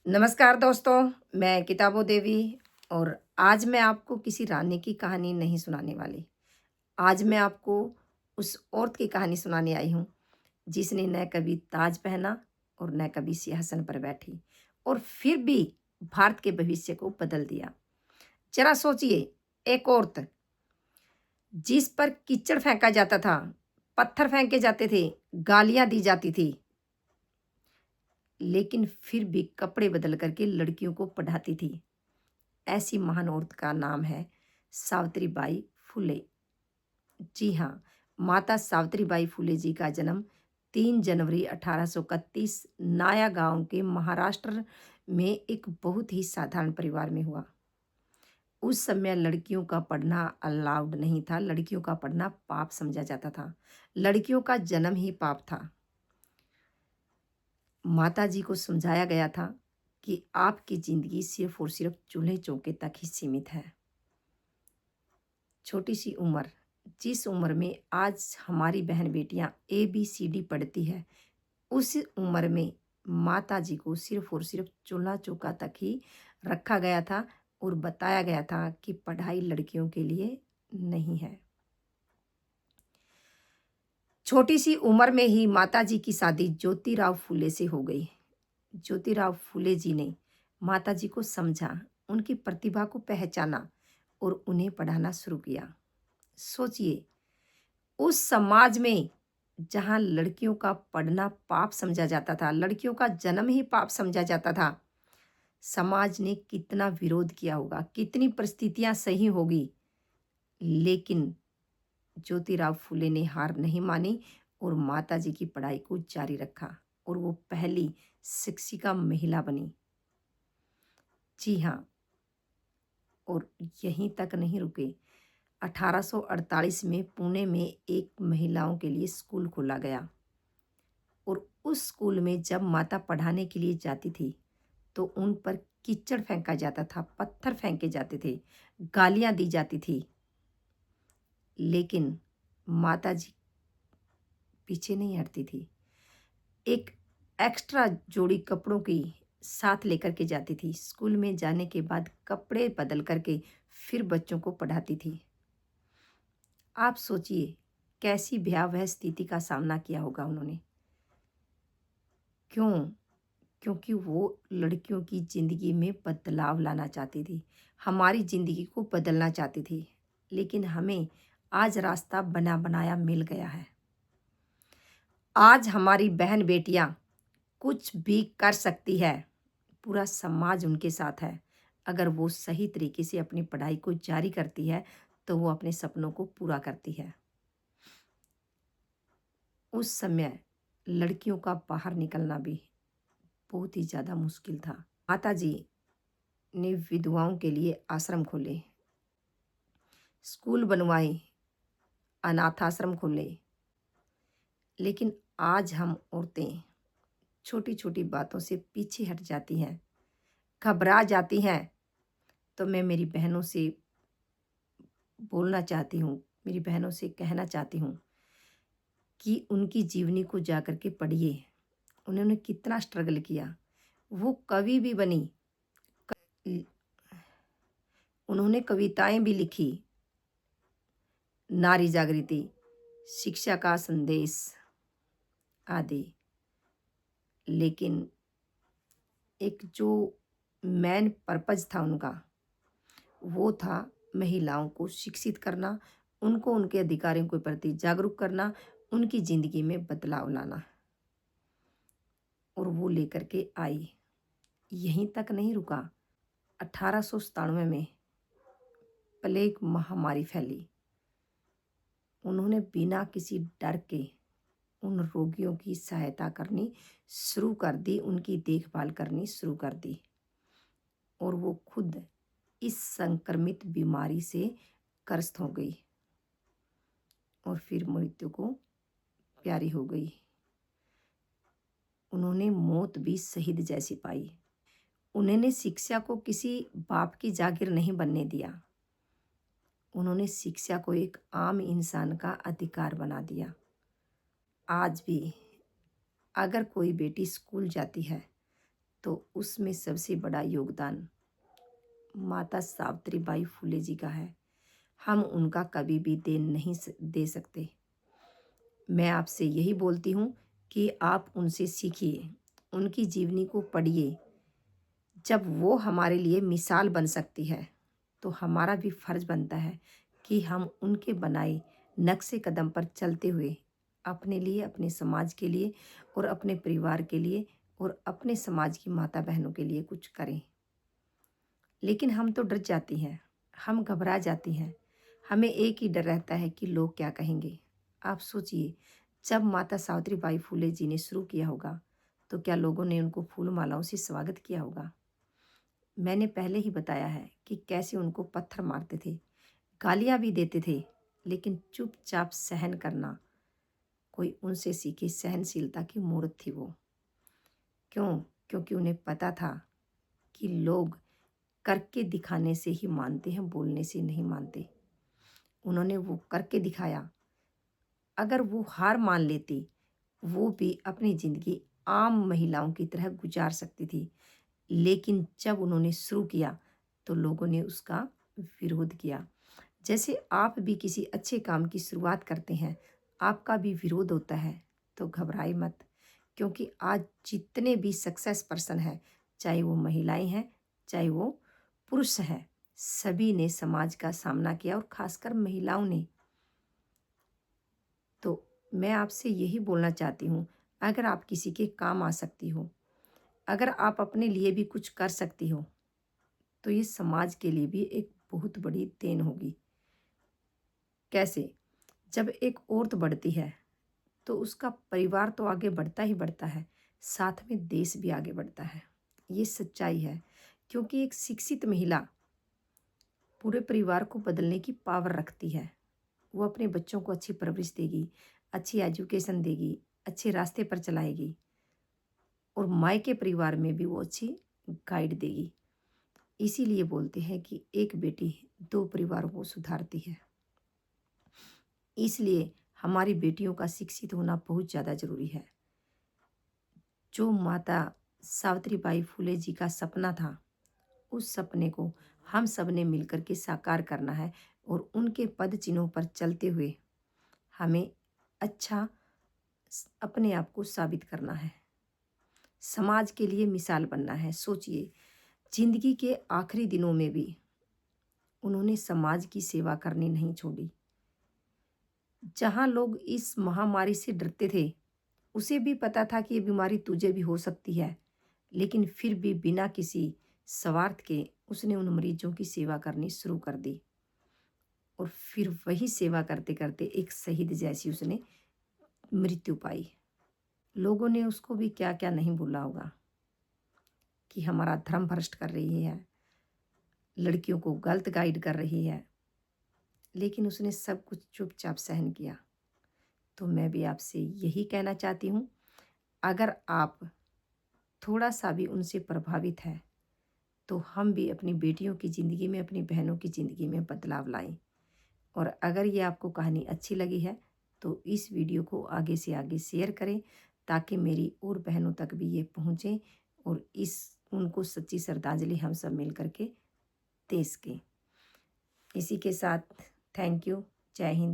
नमस्कार दोस्तों, मैं किताबो देवी और आज मैं आपको किसी रानी की कहानी नहीं सुनाने वाली। आज मैं आपको उस औरत की कहानी सुनाने आई हूँ, जिसने न कभी ताज पहना और न कभी सिंहासन पर बैठी और फिर भी भारत के भविष्य को बदल दिया। जरा सोचिए, एक औरत जिस पर कीचड़ फेंका जाता था, पत्थर फेंके जाते थे, गालियाँ दी जाती थी, लेकिन फिर भी कपड़े बदल करके लड़कियों को पढ़ाती थी। ऐसी महान औरत का नाम है सावित्रीबाई फुले। जी हाँ, माता सावित्रीबाई फुले जी का जन्म 3 जनवरी 1831 नाया गांव के महाराष्ट्र में एक बहुत ही साधारण परिवार में हुआ। उस समय लड़कियों का पढ़ना अलाउड नहीं था, लड़कियों का पढ़ना पाप समझा जाता था। लड़कियों का जन्म ही पाप था। माता जी को समझाया गया था कि आपकी ज़िंदगी सिर्फ और सिर्फ चूल्हे चौके तक ही सीमित है। छोटी सी उम्र, जिस उम्र में आज हमारी बहन बेटियां ABCD पढ़ती है, उस उम्र में माता जी को सिर्फ और सिर्फ चूल्हा चौका तक ही रखा गया था और बताया गया था कि पढ़ाई लड़कियों के लिए नहीं है। छोटी सी उम्र में ही माता जी की शादी ज्योतिराव फूले से हो गई। ज्योतिराव फूले जी ने माता जी को समझा, उनकी प्रतिभा को पहचाना और उन्हें पढ़ाना शुरू किया। सोचिए, उस समाज में जहाँ लड़कियों का पढ़ना पाप समझा जाता था, लड़कियों का जन्म ही पाप समझा जाता था, समाज ने कितना विरोध किया होगा, कितनी परिस्थितियां सही होगी। लेकिन ज्योतिराव फूले ने हार नहीं मानी और माताजी की पढ़ाई को जारी रखा और वो पहली शिक्षिका महिला बनी। जी हाँ, और यहीं तक नहीं रुके। 1848 में पुणे में एक महिलाओं के लिए स्कूल खोला गया और उस स्कूल में जब माता पढ़ाने के लिए जाती थी तो उन पर कीचड़ फेंका जाता था, पत्थर फेंके जाते थे, गालियां दी जाती थी, लेकिन माता जी पीछे नहीं हटती थी। एक एक्स्ट्रा जोड़ी कपड़ों की साथ लेकर के जाती थी। स्कूल में जाने के बाद कपड़े बदल करके फिर बच्चों को पढ़ाती थी। आप सोचिए, कैसी भयावह स्थिति का सामना किया होगा उन्होंने। क्यों? क्योंकि वो लड़कियों की ज़िंदगी में बदलाव लाना चाहती थी, हमारी ज़िंदगी को बदलना चाहती थी। लेकिन हमें आज रास्ता बना बनाया मिल गया है। आज हमारी बहन बेटियां कुछ भी कर सकती है। पूरा समाज उनके साथ है। अगर वो सही तरीके से अपनी पढ़ाई को जारी करती है तो वो अपने सपनों को पूरा करती है। उस समय लड़कियों का बाहर निकलना भी बहुत ही ज़्यादा मुश्किल था। माता जी ने विधवाओं के लिए आश्रम खोले, स्कूल बनवाए, अनाथ आश्रम खोले। लेकिन आज हम औरतें छोटी छोटी बातों से पीछे हट जाती हैं, घबरा जाती हैं। तो मैं मेरी बहनों से बोलना चाहती हूँ, मेरी बहनों से कहना चाहती हूँ कि उनकी जीवनी को जा कर के पढ़िए। उन्होंने कितना स्ट्रगल किया, वो कवि भी बनी, क- उन्होंने कविताएं भी लिखी, नारी जागृति, शिक्षा का संदेश आदि। लेकिन एक जो मेन पर्पज था उनका, वो था महिलाओं को शिक्षित करना, उनको उनके अधिकारों के प्रति जागरूक करना, उनकी ज़िंदगी में बदलाव लाना। और वो लेकर के आई। यहीं तक नहीं रुका। 1897 में प्लेग महामारी फैली। उन्होंने बिना किसी डर के उन रोगियों की सहायता करनी शुरू कर दी, उनकी देखभाल करनी शुरू कर दी और वो खुद इस संक्रमित बीमारी से ग्रस्त हो गई और फिर मृत्यु को प्यारी हो गई। उन्होंने मौत भी शहीद जैसी पाई। उन्होंने शिक्षा को किसी बाप की जागीर नहीं बनने दिया। उन्होंने शिक्षा को एक आम इंसान का अधिकार बना दिया। आज भी अगर कोई बेटी स्कूल जाती है तो उसमें सबसे बड़ा योगदान माता सावित्रीबाई फुले जी का है। हम उनका कभी भी नहीं दे सकते। मैं आपसे यही बोलती हूँ कि आप उनसे सीखिए, उनकी जीवनी को पढ़िए। जब वो हमारे लिए मिसाल बन सकती है तो हमारा भी फर्ज बनता है कि हम उनके बनाए नक्शे कदम पर चलते हुए अपने लिए, अपने समाज के लिए और अपने परिवार के लिए और अपने समाज की माता बहनों के लिए कुछ करें। लेकिन हम तो डर जाती हैं, हम घबरा जाती हैं। हमें एक ही डर रहता है कि लोग क्या कहेंगे। आप सोचिए, जब माता सावित्रीबाई फुले जी ने शुरू किया होगा तो क्या लोगों ने उनको फूल मालाओं से स्वागत किया होगा। मैंने पहले ही बताया है कि कैसे उनको पत्थर मारते थे, गालियाँ भी देते थे, लेकिन चुपचाप सहन करना कोई उनसे सीखी सहनशीलता की मूर्त थी वो। क्यों? क्योंकि उन्हें पता था कि लोग करके दिखाने से ही मानते हैं, बोलने से नहीं मानते। उन्होंने वो करके दिखाया। अगर वो हार मान लेती, वो भी अपनी ज़िंदगी आम महिलाओं की तरह गुजार सकती थी। लेकिन जब उन्होंने शुरू किया तो लोगों ने उसका विरोध किया। जैसे आप भी किसी अच्छे काम की शुरुआत करते हैं, आपका भी विरोध होता है, तो घबराए मत। क्योंकि आज जितने भी सक्सेस पर्सन हैं, चाहे वो महिलाएं हैं, चाहे वो पुरुष हैं, सभी ने समाज का सामना किया और खासकर महिलाओं ने। तो मैं आपसे यही बोलना चाहती हूँ, अगर आप किसी के काम आ सकती हो, अगर आप अपने लिए भी कुछ कर सकती हो, तो ये समाज के लिए भी एक बहुत बड़ी देन होगी। कैसे? जब एक औरत बढ़ती है तो उसका परिवार तो आगे बढ़ता ही बढ़ता है, साथ में देश भी आगे बढ़ता है। ये सच्चाई है, क्योंकि एक शिक्षित महिला पूरे परिवार को बदलने की पावर रखती है। वो अपने बच्चों को अच्छी परवरिश देगी, अच्छी एजुकेशन देगी, अच्छे रास्ते पर चलाएगी और मायके परिवार में भी वो अच्छी गाइड देगी। इसीलिए बोलते हैं कि एक बेटी दो परिवारों को सुधारती है। इसलिए हमारी बेटियों का शिक्षित होना बहुत ज़्यादा ज़रूरी है। जो माता सावित्रीबाई फुले जी का सपना था, उस सपने को हम सब ने मिलकर के साकार करना है और उनके पद चिन्हों पर चलते हुए हमें अच्छा अपने आप को साबित करना है, समाज के लिए मिसाल बनना है। सोचिए, जिंदगी के आखिरी दिनों में भी उन्होंने समाज की सेवा करनी नहीं छोड़ी। जहाँ लोग इस महामारी से डरते थे, उसे भी पता था कि ये बीमारी तुझे भी हो सकती है, लेकिन फिर भी बिना किसी स्वार्थ के उसने उन मरीजों की सेवा करनी शुरू कर दी और फिर वही सेवा करते करते एक शहीद जैसी उसने मृत्यु पाई। लोगों ने उसको भी क्या क्या नहीं बोला होगा कि हमारा धर्म भ्रष्ट कर रही है, लड़कियों को गलत गाइड कर रही है, लेकिन उसने सब कुछ चुपचाप सहन किया। तो मैं भी आपसे यही कहना चाहती हूँ, अगर आप थोड़ा सा भी उनसे प्रभावित है तो हम भी अपनी बेटियों की ज़िंदगी में, अपनी बहनों की ज़िंदगी में बदलाव लाएं। और अगर ये आपको कहानी अच्छी लगी है तो इस वीडियो को आगे से आगे शेयर करें, ताकि मेरी और बहनों तक भी ये पहुँचे और उनको सच्ची श्रद्धांजलि हम सब मिल कर के दे सकें। इसी के साथ थैंक यू। जय हिंद।